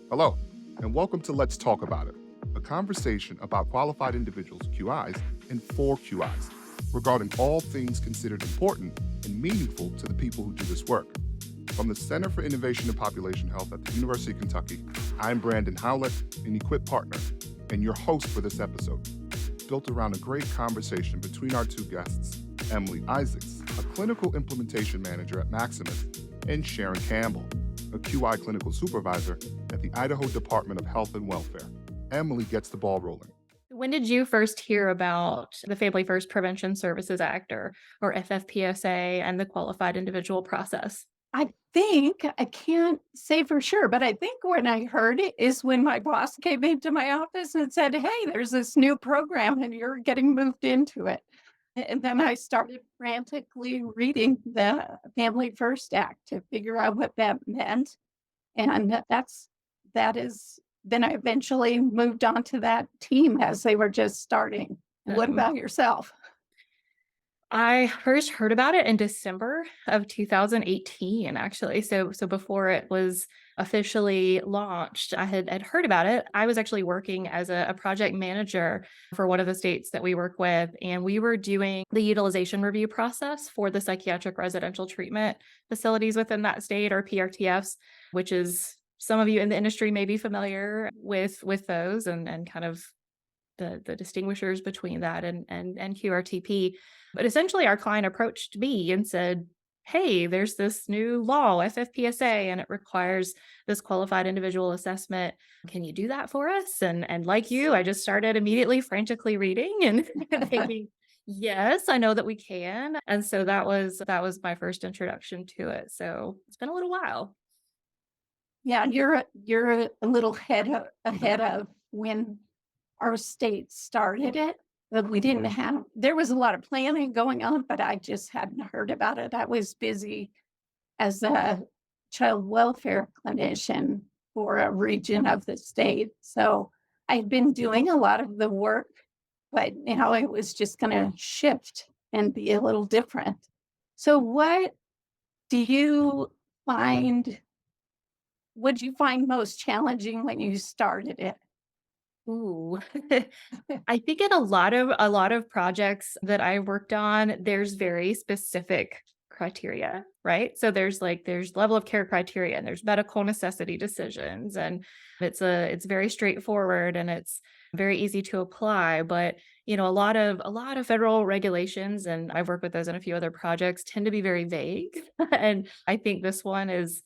Hello, and welcome to Let's Talk About It, a conversation about qualified individuals, QIs, and for QIs, regarding all things considered important and meaningful to the people who do this work. From the Center for Innovation and Population Health at the University of Kentucky, I'm Brandon Howlett, an eQuip partner, and your host for this episode, built around a great conversation between our two guests, Emily Isaacs, a clinical implementation manager at Maximus, and Sharon Campbell, a QI clinical supervisor at the Idaho Department of Health and Welfare. Emily gets the ball rolling. When did you first hear about the Family First Prevention Services Act or FFPSA and the qualified individual process? I can't say for sure, but I think when I heard it is when my boss came into my office and said, "Hey, there's this new program and you're getting moved into it." And then I started frantically reading the Family First Act to figure out what that meant. And that is, then I eventually moved on to that team as they were just starting. What Um, about yourself? I first heard about it in December of 2018, actually. So before it was officially launched, I had heard about it. I was actually working as a project manager for one of the states that we work with, and we were doing the utilization review process for the psychiatric residential treatment facilities within that state, or PRTFs, which is some of you in the industry may be familiar with those and kind of the distinguishers between that and QRTP. But essentially, our client approached me and said, "Hey, there's this new law, FFPSA, and it requires this qualified individual assessment. Can you do that for us?" And like you, I just started immediately frantically reading and thinking, "Yes, I know that we can." And so that was my first introduction to it. So it's been a little while. Yeah, you're a little ahead of when our state started it, but we didn't have there was a lot of planning going on, but I just hadn't heard about it. I was busy as a child welfare clinician for a region of the state. So I'd been doing a lot of the work, but now it was just going to shift and be a little different. So what do you find what did you find most challenging when you started it? Ooh. I think in a lot of projects that I worked on, there's very specific criteria, right? So there's level of care criteria and there's medical necessity decisions, and it's very straightforward and it's very easy to apply. But a lot of federal regulations, and I've worked with those in a few other projects, tend to be very vague. And I think this one is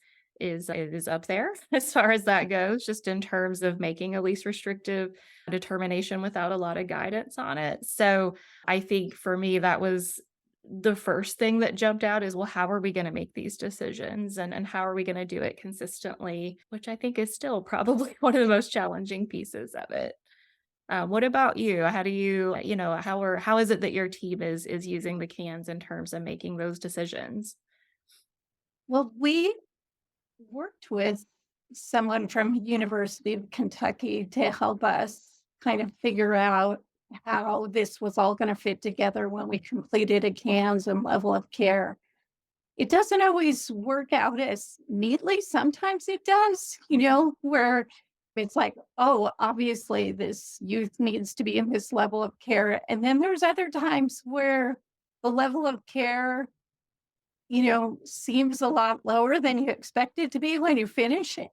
up there as far as that goes, just in terms of making a least restrictive determination without a lot of guidance on it. So I think for me, that was the first thing that jumped out is, well, how are we going to make these decisions and how are we going to do it consistently? Which I think is still probably one of the most challenging pieces of it. What about you? How do how is it that your team is using the cans in terms of making those decisions? Well, we worked with someone from University of Kentucky to help us kind of figure out how this was all going to fit together when we completed a CANS and level of care. It doesn't always work out as neatly. Sometimes it does, where it's like, oh, obviously this youth needs to be in this level of care. And then there's other times where the level of care seems a lot lower than you expect it to be when you finish it.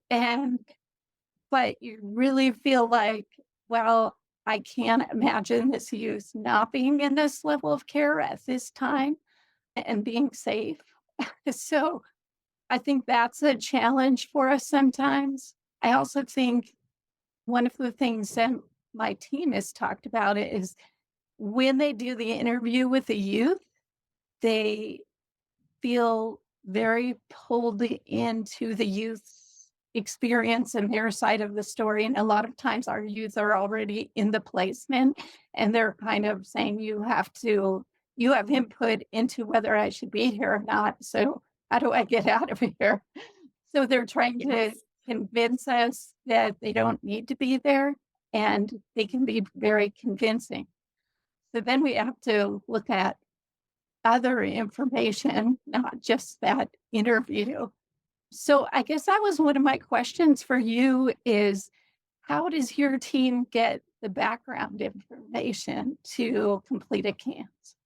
But you really feel like, well, I can't imagine this youth not being in this level of care at this time and being safe. So I think that's a challenge for us sometimes. I also think one of the things that my team has talked about is when they do the interview with the youth, they feel very pulled into the youth's experience and their side of the story. And a lot of times our youth are already in the placement and they're kind of saying, you have input into whether I should be here or not. So how do I get out of here? So they're trying to Yes. convince us that they don't need to be there and they can be very convincing. So then we have to look at other information, not just that interview. So I guess that was one of my questions for you is how does your team get the background information to complete a CANS?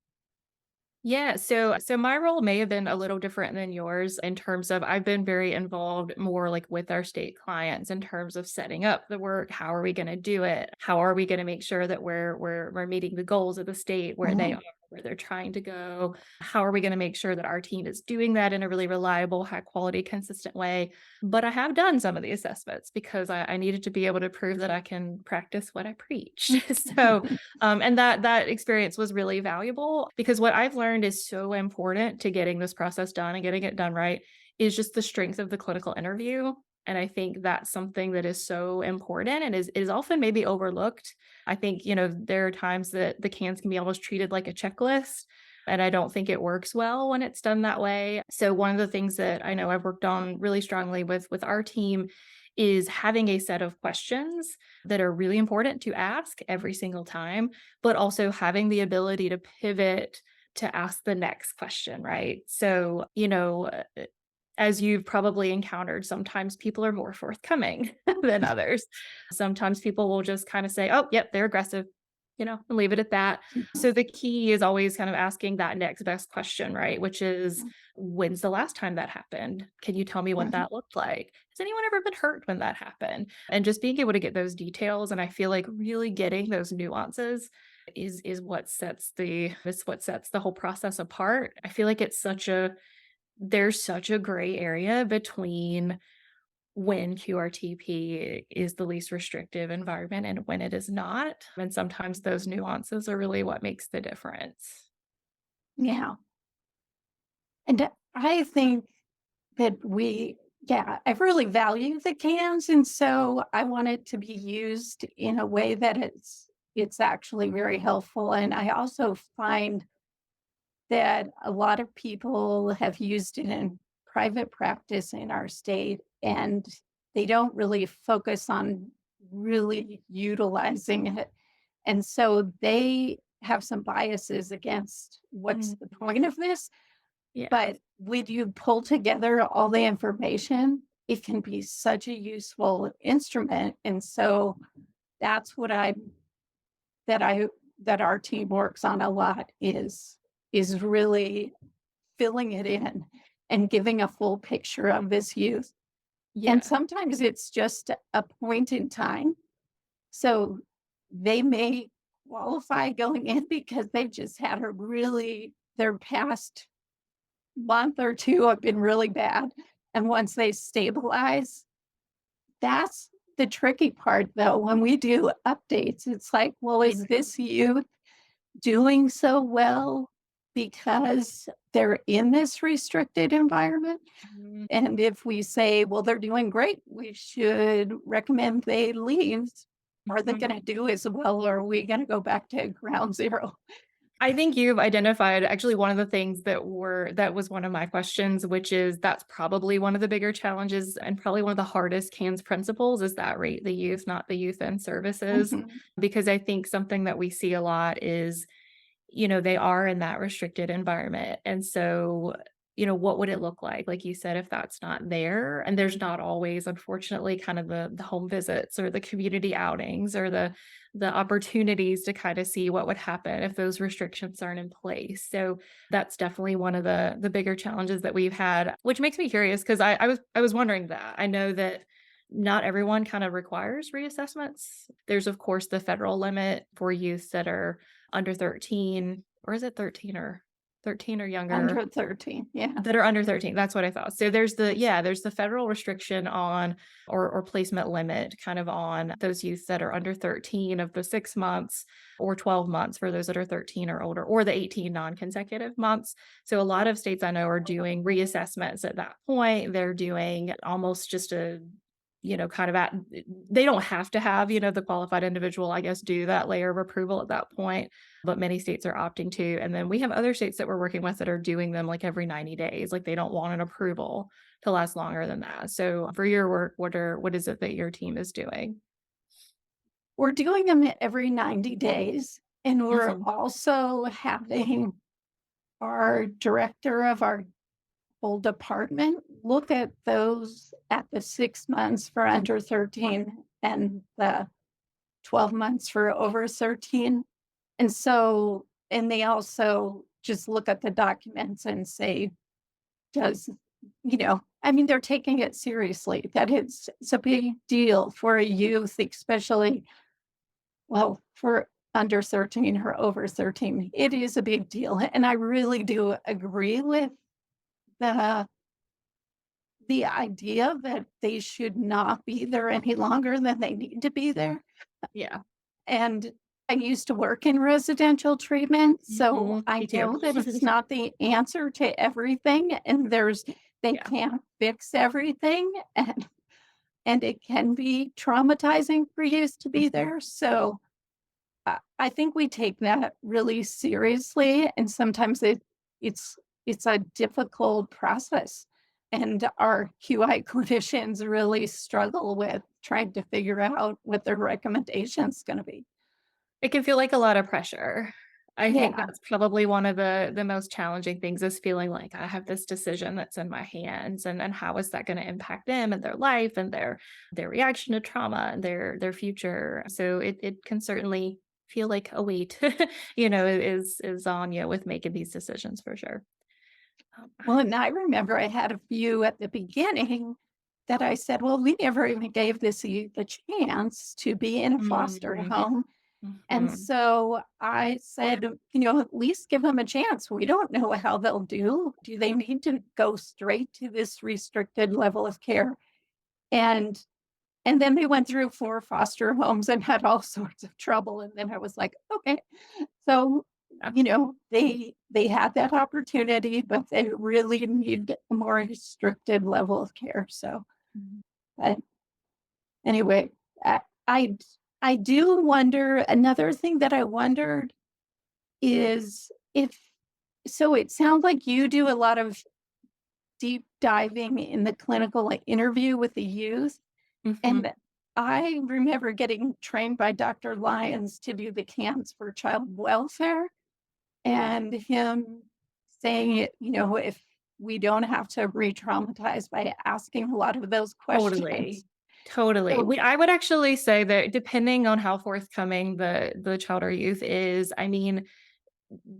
Yeah, so my role may have been a little different than yours in terms of I've been very involved more like with our state clients in terms of setting up the work. How are we going to do it? How are we going to make sure that we're meeting the goals of the state where they Mhm. are, where they're trying to go? How are we going to make sure that our team is doing that in a really reliable, high quality, consistent way? But I have done some of the assessments because I needed to be able to prove that I can practice what I preach. So and that experience was really valuable because what I've learned is so important to getting this process done and getting it done right is just the strength of the clinical interview. And I think that's something that is so important and is often maybe overlooked. I think, there are times that the cans can be almost treated like a checklist. And I don't think it works well when it's done that way. So one of the things that I know I've worked on really strongly with our team is having a set of questions that are really important to ask every single time, but also having the ability to pivot to ask the next question, right? So, as you've probably encountered, sometimes people are more forthcoming than others. Sometimes people will just kind of say, oh, yep, they're aggressive, and leave it at that. So the key is always kind of asking that next best question, right? Which is, when's the last time that happened? Can you tell me what Mhm. that looked like? Has anyone ever been hurt when that happened? And just being able to get those details. And I feel like really getting those nuances is what sets the whole process apart. I feel like there's such a gray area between when QRTP is the least restrictive environment and when it is not. And sometimes those nuances are really what makes the difference. Yeah. And I think that I really value the cans. And so I want it to be used in a way that it's actually very helpful. And I also find that a lot of people have used it in private practice in our state, and they don't really focus on really utilizing it. And so they have some biases against what's the Mhm. point of this. Yeah. But when you pull together all the information, it can be such a useful instrument. And so that's what that I that our team works on a lot is really filling it in and giving a full picture of this youth. And Yeah. sometimes it's just a point in time. So they may qualify going in because they just had their past month or two have been really bad. And once they stabilize, that's the tricky part though. When we do updates, it's like, well, Yeah. is this youth doing so well because they're in this restricted environment? Mhm. And if we say, well, they're doing great, we should recommend they leave. Are they Mhm. going to do as well? Or are we going to go back to ground zero? I think you've identified actually one of the things that was one of my questions, which is that's probably one of the bigger challenges and probably one of the hardest CANS principles is that rate the youth, not the youth and services. Mhm. Because I think something that we see a lot is they are in that restricted environment. And so, what would it look like you said, if that's not there? And there's not always, unfortunately, kind of the home visits or the community outings or the opportunities to kind of see what would happen if those restrictions aren't in place. So that's definitely one of the bigger challenges that we've had, which makes me curious because I was wondering that. I know that not everyone kind of requires reassessments. There's of course the federal limit for youth that are under 13, or is it 13 or younger Under 13. Yeah. that are under 13. That's what I thought. So there's the federal restriction on or placement limit kind of on those youth that are under 13 of the 6 months or 12 months for those that are 13 or older, or the 18 non-consecutive months. So a lot of states I know are doing reassessments at that point. They're doing almost just kind of they don't have to have, the qualified individual, I guess, do that layer of approval at that point, but many states are opting to. And then we have other states that we're working with that are doing them like every 90 days. Like they don't want an approval to last longer than that. So for your work, what is it that your team is doing? We're doing them every 90 days. And we're Mhm. also having our director of our whole department look at those at the 6 months for under 13 and the 12 months for over 13. And so, and they also just look at the documents and say, does, I mean, they're taking it seriously, that it's a big deal for a youth, especially, well, for under 13 or over 13. It is a big deal. And I really do agree with the the idea that they should not be there any longer than they need to be there. Yeah. And I used to work in residential treatment, so Mhm. I Me too. know that it's not the answer to everything, and they Yeah. can't fix everything, and it can be traumatizing for youth to be there. So I think we take that really seriously, and sometimes it's it's a difficult process, and our QI clinicians really struggle with trying to figure out what their recommendation's going to be. It can feel like a lot of pressure. I think Yeah. that's probably one of the most challenging things is feeling like I have this decision that's in my hands and how is that going to impact them and their life and their reaction to trauma and their future. So it can certainly feel like a weight, is on you with making these decisions for sure. Um, Well, and I remember I had a few at the beginning that I said, well, we never even gave this youth the chance to be in a foster mhm, home. And mhm. so I said, at least give them a chance. We don't know how they'll do. Do they need to go straight to this restricted level of care? And and then they went through 4 foster homes and had all sorts of trouble. And then I was like, okay. So, Yeah. they had that opportunity, but they really need a more restricted level of care. So, Mhm. but anyway, I I I do wonder, another thing that I wondered is if, so it sounds like you do a lot of deep diving in the clinical, like, interview with the youth. Mhm. And I remember getting trained by Dr. Lyons to do the CAMs for child welfare, and him saying it, if we don't have to re-traumatize by asking a lot of those questions. Totally. Totally. So, I would actually say that depending on how forthcoming the child or youth is, I mean,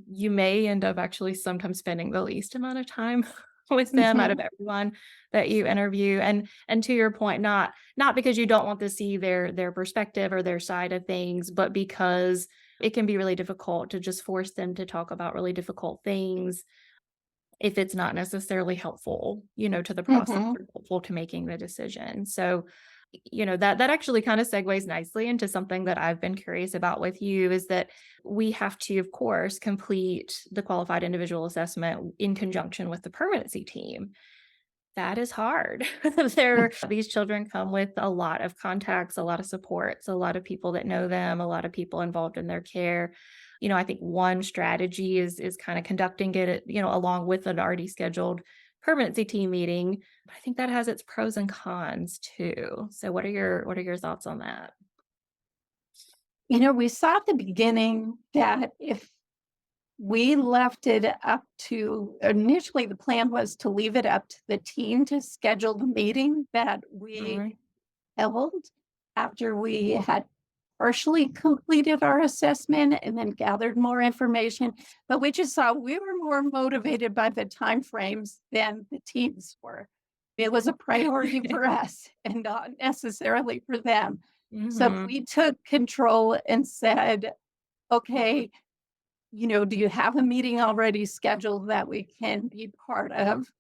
you may end up actually sometimes spending the least amount of time with them out of mhm, everyone that you interview. And to your point, not because you don't want to see their perspective or their side of things, but because it can be really difficult to just force them to talk about really difficult things if it's not necessarily helpful, to the process mhm, or helpful to making the decision. So, that actually kind of segues nicely into something that I've been curious about with you is that we have to, of course, complete the qualified individual assessment in conjunction with the permanency team. That is hard. These children come with a lot of contacts, a lot of supports, a lot of people that know them, a lot of people involved in their care. I think one strategy is kind of conducting it, along with an already scheduled permanency team meeting. But I think that has its pros and cons too. So what are your thoughts on that? we saw at the beginning that if we left it up to, initially the plan was to leave it up to the team to schedule the meeting that All we right. held after we had partially completed our assessment and then gathered more information. But we just saw we were more motivated by the timeframes than the teams were. It was a priority for us and not necessarily for them. So Mhm. we took control and said, okay, do you have a meeting already scheduled that we can be part of?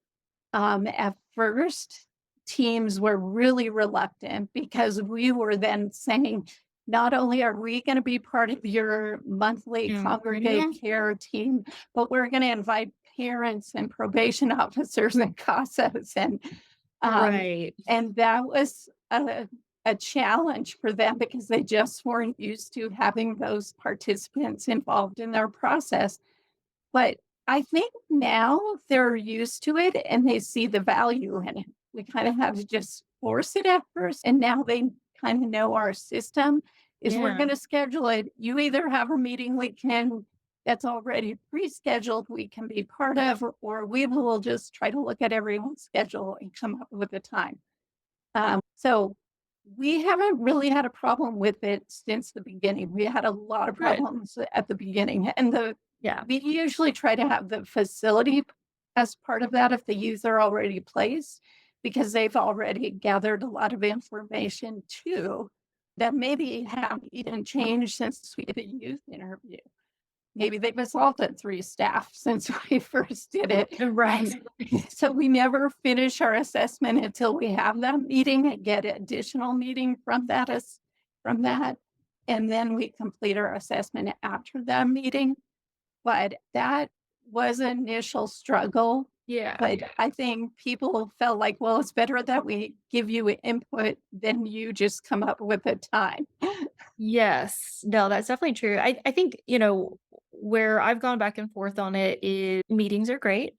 At first, teams were really reluctant because we were then saying, not only are we going to be part of your monthly congregate Mhm. care team, but we're going to invite parents and probation officers and CASAs. Um, Right. and that was a challenge for them because they just weren't used to having those participants involved in their process. But I think now they're used to it and they see the value in it. We kind of had to just force it at first, and now they kind of know our system is we're Yeah. going to schedule it. You either have a meeting we can that's already pre-scheduled we can be part of, or we will just try to look at everyone's schedule and come up with a time. So we haven't really had a problem with it since the beginning. We had a lot of Good. problems at the beginning, and Yeah. we usually try to have the facility as part of that if the youth are already placed, because they've already gathered a lot of information too that maybe haven't even changed since we did a youth interview. Maybe they've assaulted 3 staff since we first did it. Right. So we never finish our assessment until we have that meeting and get additional meeting from that from that. And then we complete our assessment after that meeting. But that was an initial struggle. Yeah. But I think people felt like, well, it's better that we give you input than you just come up with a time. Yes. No, that's definitely true. I think, where I've gone back and forth on it is meetings are great,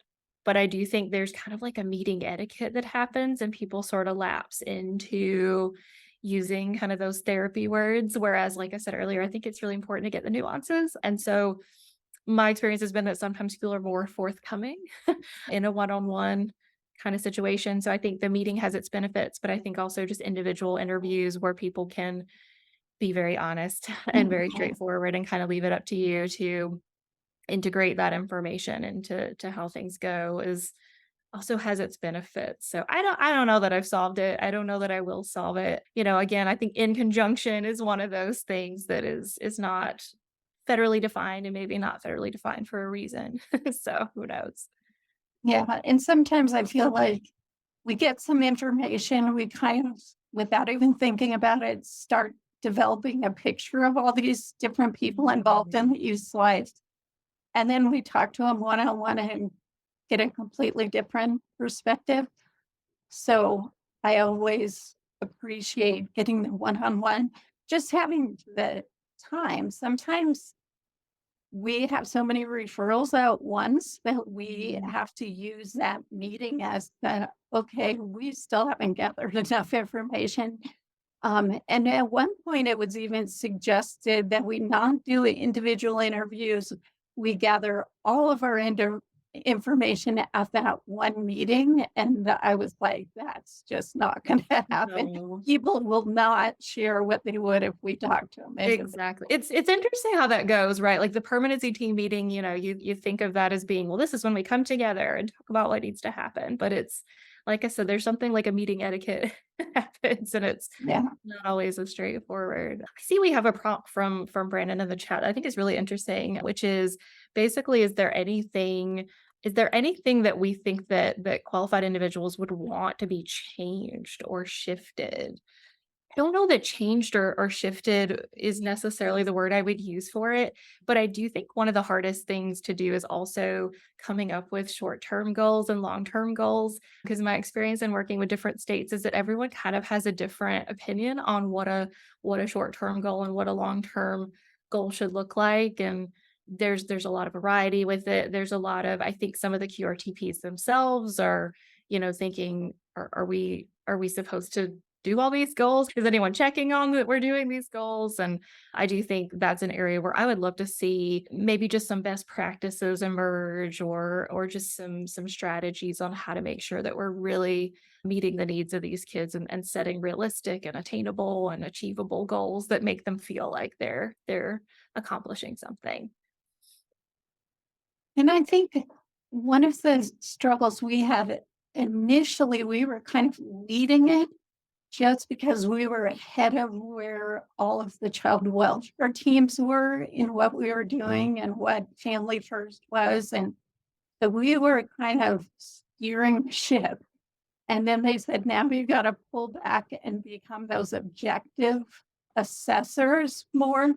but I do think there's kind of like a meeting etiquette that happens and people sort of lapse into using kind of those therapy words. Whereas, like I said earlier, I think it's really important to get the nuances. And so my experience has been that sometimes people are more forthcoming in a one-on-one kind of situation. So I think the meeting has its benefits, but I think also just individual interviews where people can be very honest and very straightforward and kind of leave it up to you to integrate that information into how things go is also has its benefits. So I don't know that I've solved it. I don't know that I will solve it. Again, I think in conjunction is one of those things that is not federally defined and maybe not federally defined for a reason. So who knows? Yeah. And sometimes I feel like we get some information, we kind of, without even thinking about it, start developing a picture of all these different people involved in the youth lives. And then we talk to them one-on-one and get a completely different perspective. So I always appreciate getting the one-on-one, just having the time. Sometimes we have so many referrals at once that we have to use that meeting as okay, we still haven't gathered enough information. And at one point, it was even suggested that we not do individual interviews. We gather all of our information at that one meeting. And I was like, that's just not going to happen. No. People will not share what they would if we talked to them. Exactly. It's interesting how that goes, right? Like the permanency team meeting, you think of that as being, well, this is when we come together and talk about what needs to happen. But it's like I said, there's something like a meeting etiquette happens and it's Yeah. not always as straightforward. I see we have a prompt from Brandon in the chat. I think is really interesting, which is basically, is there anything that we think that qualified individuals would want to be changed or shifted? I don't know that changed or shifted is necessarily the word I would use for it, but I do think one of the hardest things to do is also coming up with short-term goals and long-term goals. Because my experience in working with different states is that everyone kind of has a different opinion on what a short-term goal and what a long-term goal should look like. And there's a lot of variety with it. There's a lot of, I think some of the QRTPs themselves are, thinking, are we supposed to do all these goals? Is anyone checking on that we're doing these goals? And I do think that's an area where I would love to see maybe just some best practices emerge or just some strategies on how to make sure that we're really meeting the needs of these kids and setting realistic and attainable and achievable goals that make them feel like they're accomplishing something. And I think one of the struggles we had initially, we were kind of leading it just because we were ahead of where all of the child welfare teams were in what we were doing and what Family First was. And so we were kind of steering the ship. And then they said, now we've got to pull back and become those objective assessors more.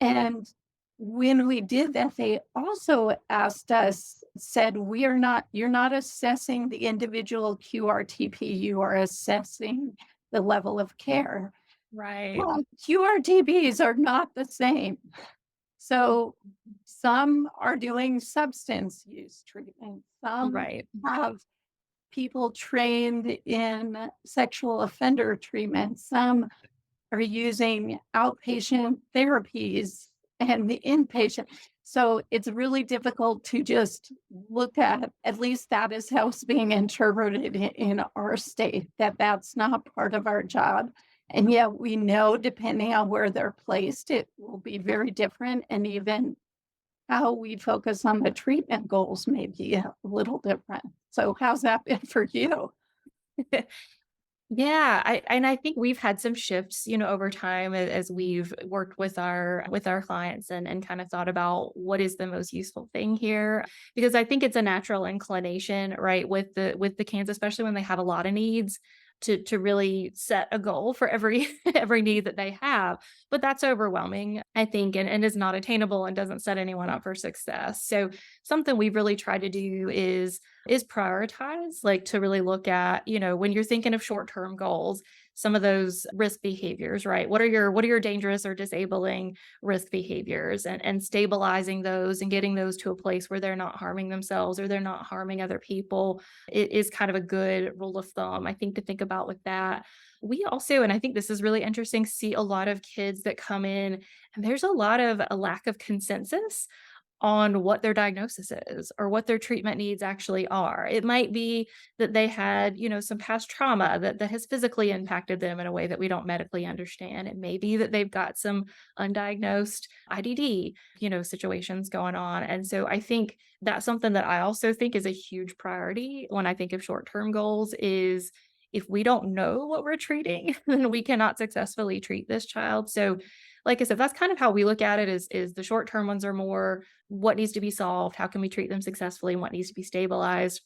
And when we did that, they also asked us, said, you're not assessing the individual QRTP, you are assessing the level of care. Right. Well, QRTPs are not the same. So some are doing substance use treatment. Some Right. have people trained in sexual offender treatment. Some are using outpatient therapies and the inpatient. So it's really difficult to just look at least that is how it's being interpreted in our state, that that's not part of our job. And yet we know depending on where they're placed, it will be very different. And even how we focus on the treatment goals may be a little different. So how's that been for you? Yeah, I think we've had some shifts, over time as we've worked with our clients and kind of thought about what is the most useful thing here. Because I think it's a natural inclination, right, with the cans, especially when they have a lot of needs, to really set a goal for every every need that they have. But that's overwhelming, I think, and is not attainable and doesn't set anyone up for success. So something we've really tried to do is prioritize, like to really look at, when you're thinking of short-term goals, some of those risk behaviors, right? What are your dangerous or disabling risk behaviors, and stabilizing those and getting those to a place where they're not harming themselves or they're not harming other people. It is kind of a good rule of thumb, I think, to think about with that. We also, and I think this is really interesting, see a lot of kids that come in and there's a lack of consensus on what their diagnosis is or what their treatment needs actually are. It might be that they had, some past trauma that has physically impacted them in a way that we don't medically understand. It may be that they've got some undiagnosed IDD, situations going on. And so I think that's something that I also think is a huge priority when I think of short-term goals is if we don't know what we're treating, then we cannot successfully treat this child. So like I said, that's kind of how we look at it is the short-term ones are more what needs to be solved, how can we treat them successfully, and what needs to be stabilized.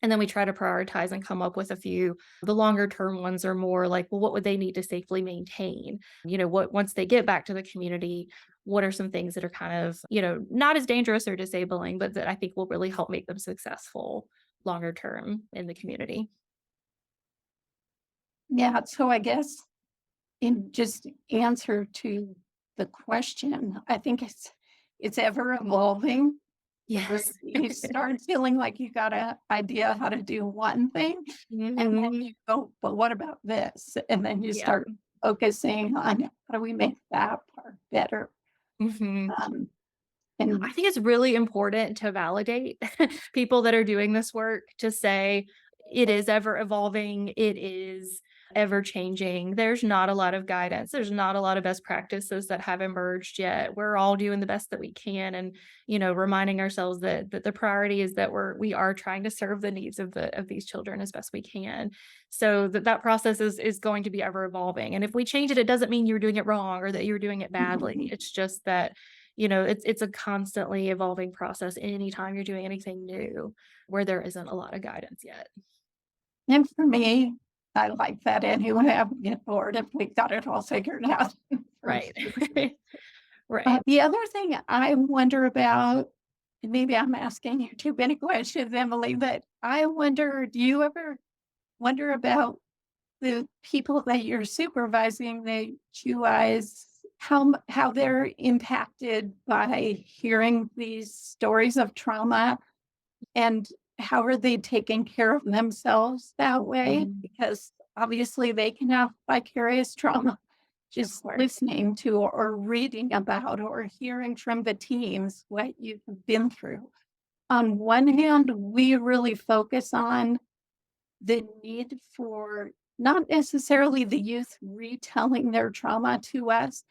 And then we try to prioritize and come up with a few. The longer term ones are more like, well, what would they need to safely maintain? What once they get back to the community, what are some things that are kind of, not as dangerous or disabling, but that I think will really help make them successful longer term in the community. Yeah, so I guess in just answer to the question, I think it's ever evolving. Where Yes. you start feeling like you got an idea how to do one thing, and then Mhm. you go, but what about this? And then you Yeah. start focusing on how do we make that part better? Mhm. Um, and I think it's really important to validate people that are doing this work to say it is ever evolving, it is ever changing. There's not a lot of guidance. There's not a lot of best practices that have emerged yet. We're all doing the best that we can and, reminding ourselves that the priority is that we are trying to serve the needs of these children as best we can. So that process is going to be ever evolving. And if we change it, it doesn't mean you're doing it wrong or that you're doing it badly. It's just that it's a constantly evolving process anytime you're doing anything new where there isn't a lot of guidance yet. and for me, I like that anyway. I would get bored if we got it all figured out. Right. Right. The other thing I wonder about, and maybe I'm asking you too many questions, Emily, but I wonder, do you ever wonder about the people that you're supervising, the QIs, how they're impacted by hearing these stories of trauma, and how are they taking care of themselves that way? Mhm. Because obviously they can have vicarious trauma Of just course. listening to or reading about or hearing from the teams what you've been through. On one hand, we really focus on the need for not necessarily the youth retelling their trauma to us,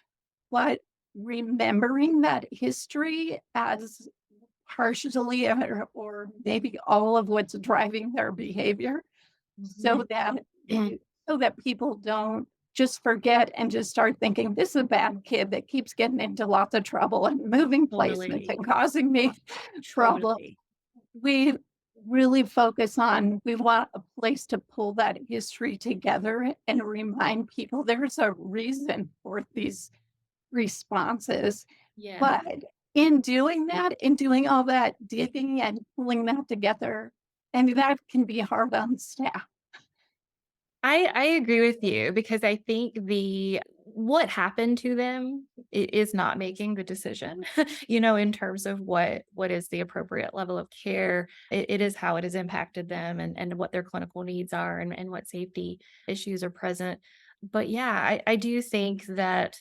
but remembering that history as partially or maybe all of what's driving their behavior so Mhm. that so that people don't just forget and just start thinking this is a bad kid that keeps getting into lots of trouble and moving placements Totally. and causing me trouble. Totally. We really focus on we want a place to pull that history together and remind people there's a reason for these responses. Yeah. But in doing that, in doing all that digging and pulling that together, and that can be hard on staff. I agree with you because I think the what happened to them is not making the decision, in terms of what is the appropriate level of care. It is how it has impacted them and what their clinical needs are and what safety issues are present. But yeah, I do think that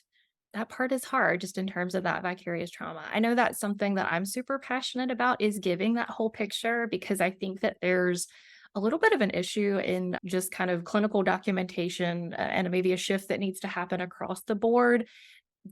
That part is hard just in terms of that vicarious trauma. I know that's something that I'm super passionate about is giving that whole picture because I think that there's a little bit of an issue in just kind of clinical documentation and maybe a shift that needs to happen across the board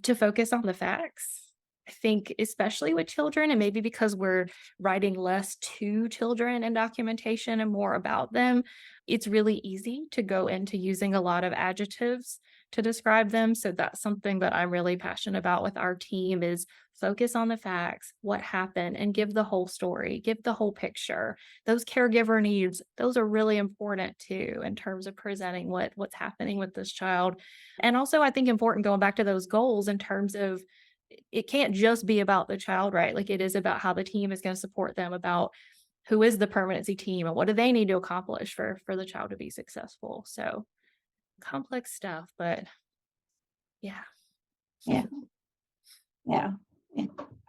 to focus on the facts. I think, especially with children, and maybe because we're writing less to children in documentation and more about them, it's really easy to go into using a lot of adjectives to describe them. So that's something that I'm really passionate about with our team is focus on the facts, what happened, and give the whole story, give the whole picture. Those caregiver needs, those are really important too in terms of presenting what's happening with this child. And also, I think important going back to those goals in terms of it can't just be about the child, right? Like it is about how the team is going to support them, about who is the permanency team and what do they need to accomplish for the child to be successful. So complex stuff, but yeah. Yeah. Yeah.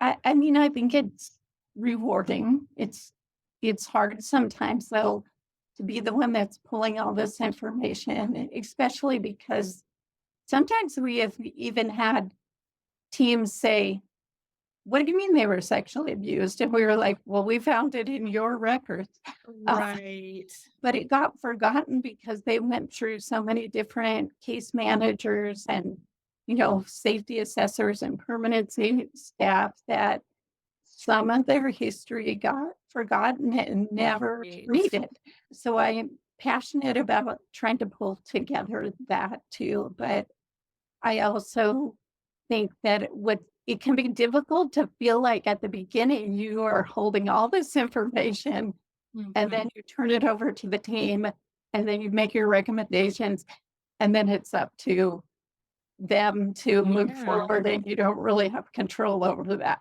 I mean, I think it's rewarding. It's hard sometimes though to be the one that's pulling all this information, especially because sometimes we have even had teams say, "What do you mean they were sexually abused?" And we were like, "Well, we found it in your records." Right. But it got forgotten because they went through so many different case managers and, safety assessors and permanency staff that some of their history got forgotten and never Right. treated. So I'm passionate about trying to pull together that too. But I also think that it can be difficult to feel like at the beginning you are holding all this information and then you turn it over to the team and then you make your recommendations and then it's up to them to move Yeah. forward and you don't really have control over that.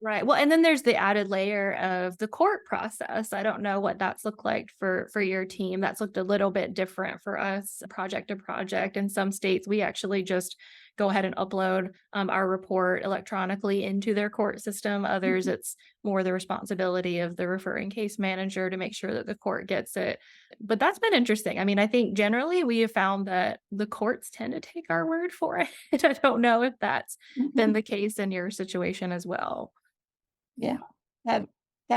Right. Well, and then there's the added layer of the court process. I don't know what that's looked like for your team. That's looked a little bit different for us, project to project. In some states, we actually just go ahead and upload our report electronically into their court system. Others, it's more the responsibility of the referring case manager to make sure that the court gets it. But that's been interesting. I mean, I think generally we have found that the courts tend to take our word for it. I don't know if that's been the case in your situation as well. Yeah, that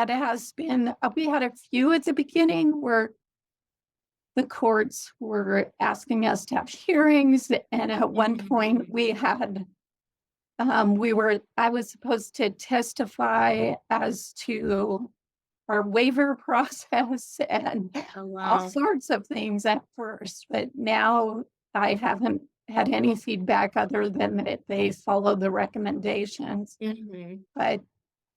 has been, we had a few at the beginning where the courts were asking us to have hearings. And at one point we had, I was supposed to testify as to our waiver process and Oh, all wow. sorts of things at first. But now I haven't had any feedback other than that they follow the recommendations. Mhm. But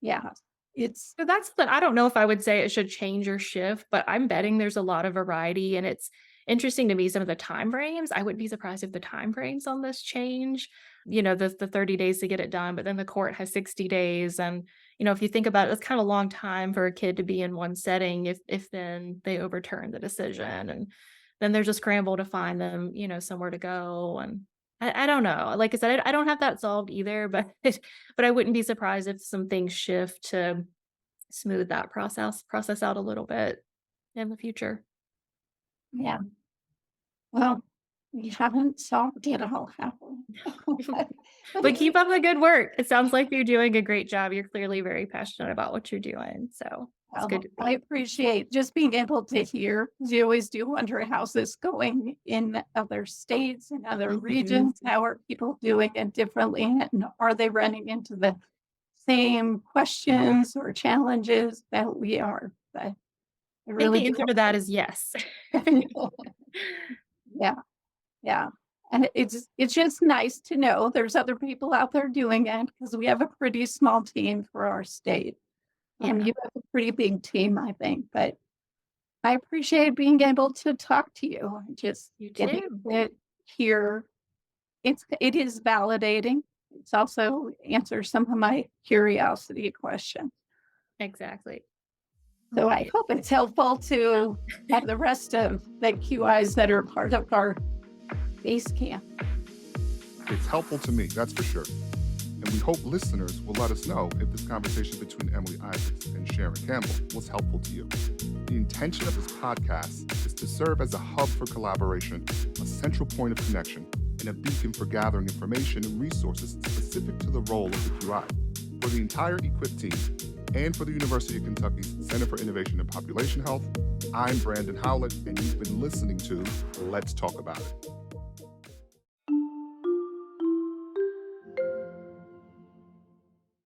yeah, it's So that's I don't know if I would say it should change or shift, but I'm betting there's a lot of variety and it's interesting to me some of the time frames. I wouldn't be surprised if the time frames on this change. The 30 days to get it done, but then the court has 60 days. And, if you think about it, it's kind of a long time for a kid to be in one setting if then they overturn the decision. And then there's a scramble to find them, somewhere to go. And I don't know. Like I said, I don't have that solved either, but but I wouldn't be surprised if some things shift to smooth that process out a little bit in the future. yeah. Well, we haven't solved it all, have we? But keep up the good work. It sounds like you're doing a great job. You're clearly very passionate about what you're doing. So it's good to I see. appreciate just being able to hear. You always do wonder how's this going in other states and other Mhm. regions. How are people doing it differently? And are they running into the same questions or challenges that we are? But I I think really the do. answer to that is yes. Yeah, yeah. And it's just nice to know there's other people out there doing it because we have a pretty small team for our state. Yeah, You have a pretty big team, I think, but I appreciate being able to talk to you. Just you getting too. to hear it is validating. It's also answers some of my curiosity questions. Exactly. So I hope it's helpful to have the rest of the QIs that are part of our base camp. It's helpful to me, that's for sure. And we hope listeners will let us know if this conversation between Emily Isaacs and Sharon Campbell was helpful to you. The intention of this podcast is to serve as a hub for collaboration, a central point of connection, and a beacon for gathering information and resources specific to the role of the QI. For the entire eQuip team and for the University of Kentucky's Center for Innovation and Population Health, I'm Brandon Howlett, and you've been listening to Let's Talk About It.